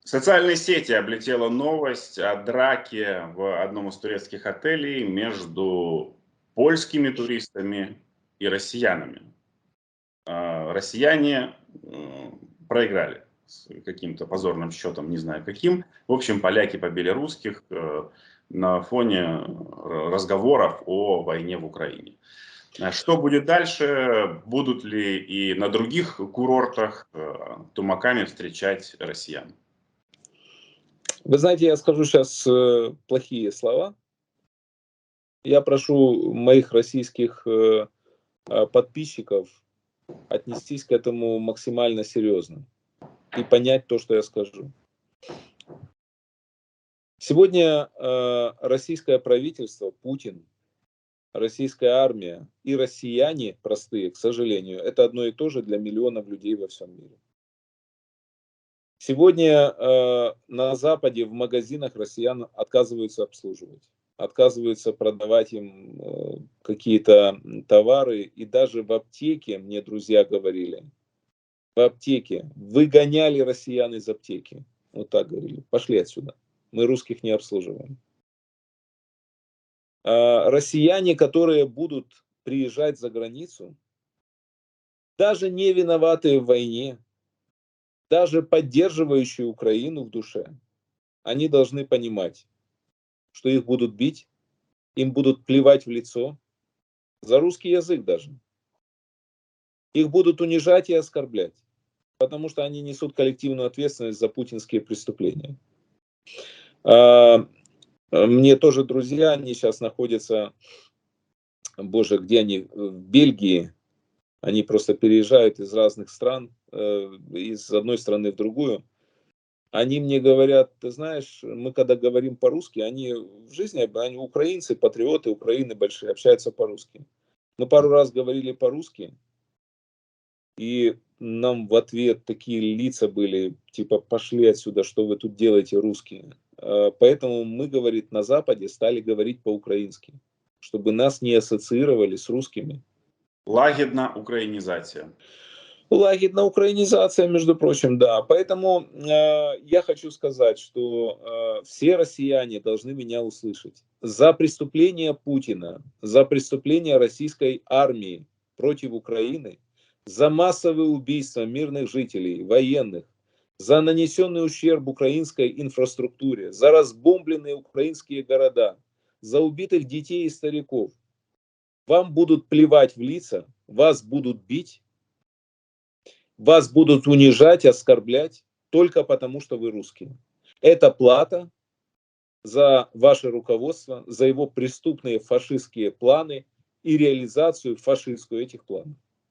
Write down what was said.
Социальные сети облетела новость о драке в одном из турецких отелей между польскими туристами и россиянами. Россияне проиграли с каким-то позорным счетом, не знаю каким. В общем, поляки побили русских на фоне разговоров о войне в Украине. Что будет дальше? Будут ли и на других курортах тумаками встречать россиян? Вы знаете, я скажу сейчас плохие слова. Я прошу моих российских подписчиков отнестись к этому максимально серьезно и понять то, что я скажу. Сегодня российское правительство, Путин, российская армия и россияне простые, к сожалению, это одно и то же для миллионов людей во всем мире. Сегодня на Западе в магазинах россиян отказываются обслуживать, отказываются продавать им какие-то товары. И даже в аптеке, мне друзья говорили, в аптеке выгоняли россиян из аптеки. Вот так говорили, пошли отсюда, мы русских не обслуживаем. Россияне, которые будут приезжать за границу, даже не виноватые в войне, даже поддерживающие Украину в душе, они должны понимать, что их будут бить, им будут плевать в лицо, за русский язык даже. Их будут унижать и оскорблять, потому что они несут коллективную ответственность за путинские преступления. Мне тоже друзья, они сейчас находятся, боже, где они, в Бельгии. Они просто переезжают из разных стран, из одной страны в другую. Они мне говорят, ты знаешь, мы когда говорим по-русски, они в жизни, они украинцы, патриоты Украины большие, общаются по-русски. Мы пару раз говорили по-русски, и нам в ответ такие лица были, типа, пошли отсюда, что вы тут делаете, русские. Поэтому мы, говорит, на Западе стали говорить по-украински, чтобы нас не ассоциировали с русскими. Лагідна українізація. Лагідна украинизация, между прочим, да. Поэтому я хочу сказать, что все россияне должны меня услышать. За преступления Путина, за преступления российской армии против Украины, за массовые убийства мирных жителей, военных, за нанесенный ущерб украинской инфраструктуре, за разбомбленные украинские города, за убитых детей и стариков. Вам будут плевать в лица, вас будут бить, вас будут унижать, оскорблять только потому, что вы русские. Это плата за ваше руководство, за его преступные фашистские планы и реализацию фашистскую этих планов.